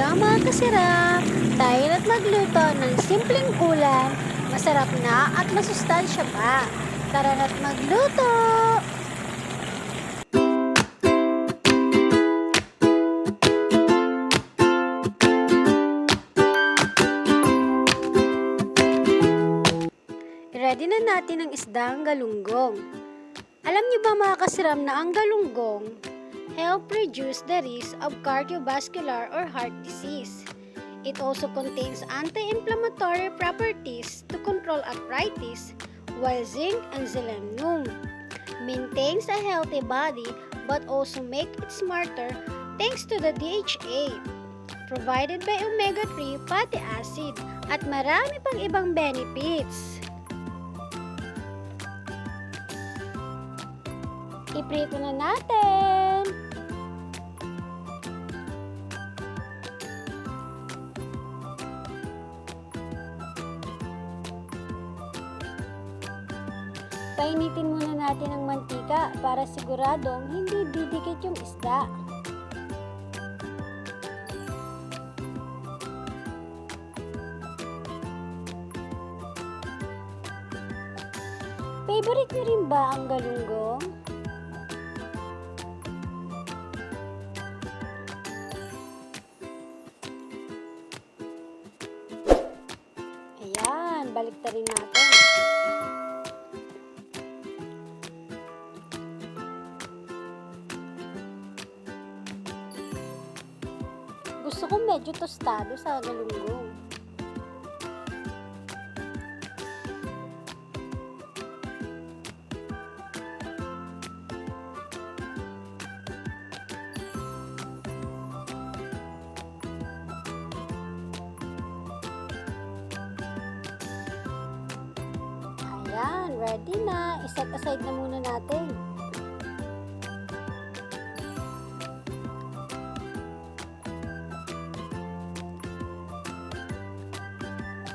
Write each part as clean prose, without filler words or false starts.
Hello mga kasirap! Tayo na't magluto ng simpleng ulam, masarap na at masustansya pa. Tara na't magluto! I-ready na natin ang isdang galunggong. Alam niyo ba mga kasiram na ang galunggong help reduce the risk of cardiovascular or heart disease. It also contains anti-inflammatory properties to control arthritis, while zinc and selenium maintains a healthy body but also make it smarter thanks to the DHA provided by omega-3 fatty acid at marami pang ibang benefits. Iprito na natin. Painitin muna natin ang mantika para siguradong hindi didikit yung isda. Favorite niyo rin ba ang galunggong? Ayan, baliktarin natin. Gusto ko medyo tostado sa galunggong. Ayan, ready na. I-set aside na muna natin.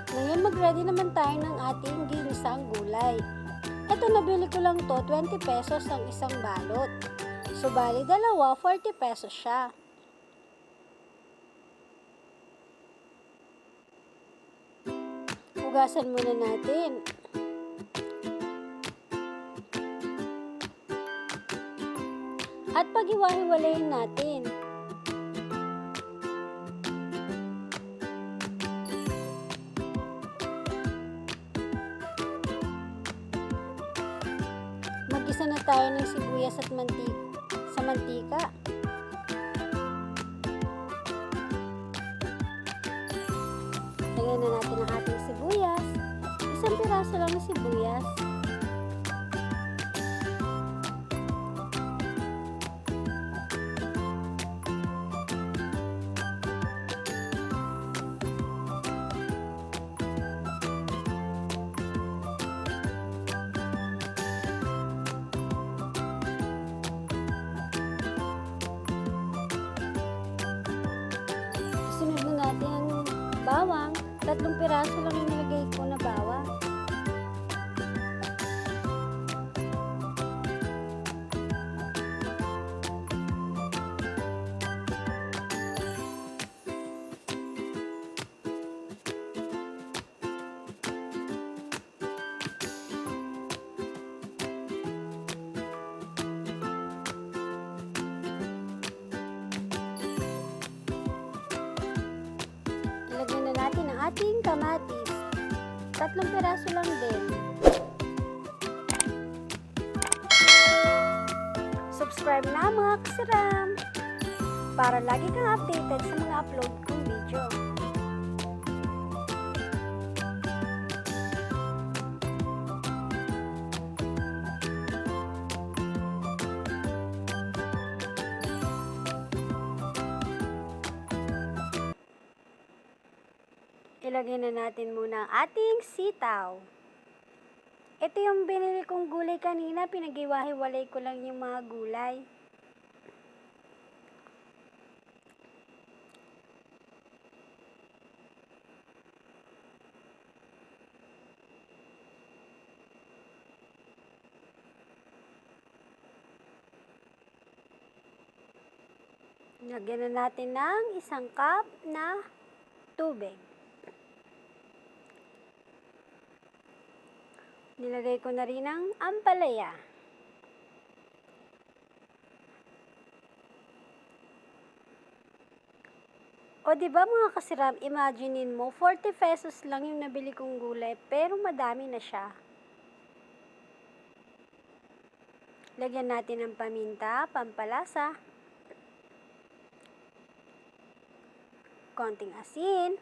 Ngayon, mag-ready naman tayo ng ating ginisang gulay. Ito, nabili ko lang to, 20 pesos ang isang balot. So, bali dalawa, 40 pesos siya. Hugasan muna natin. At pag-iwahiwalayin natin. Mag-isa na tayo ng sibuyas at mantika. Lagyan na natin ang ating sibuyas. Isang piraso lang ng sibuyas. Sunod na natin ang bawang. 3 piraso lang yung nilagay ko na bawang. Ilagay na natin ang ating kamatis. 3 piraso lang din. Subscribe na mga kasiram para lagi kang updated sa mga upload kong video. Ilagay na natin muna ang ating sitaw. Ito yung binili kong gulay kanina, pinag-iwahiwalay ko lang yung mga gulay. Lagyan na natin ng 1 cup na tubig. Nilagay ko na rin ang ampalaya. O diba mga kasiram, imaginein mo, 40 pesos lang yung nabili kong gulay, pero madami na siya. Lagyan natin ng paminta, pampalasa, konting asin,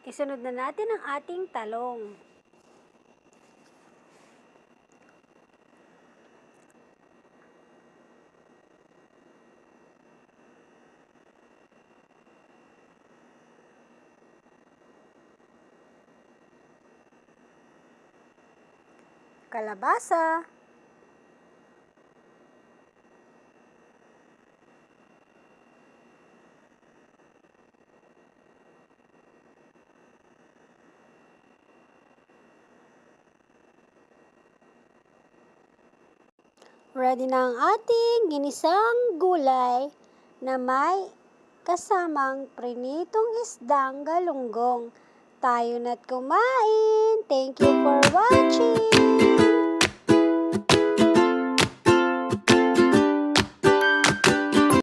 isunod na natin ang ating talong. Kalabasa, ready na ang ating ginisang gulay na may kasamang prinitong isdang galunggong. Tayo na't kumain! Thank you for watching!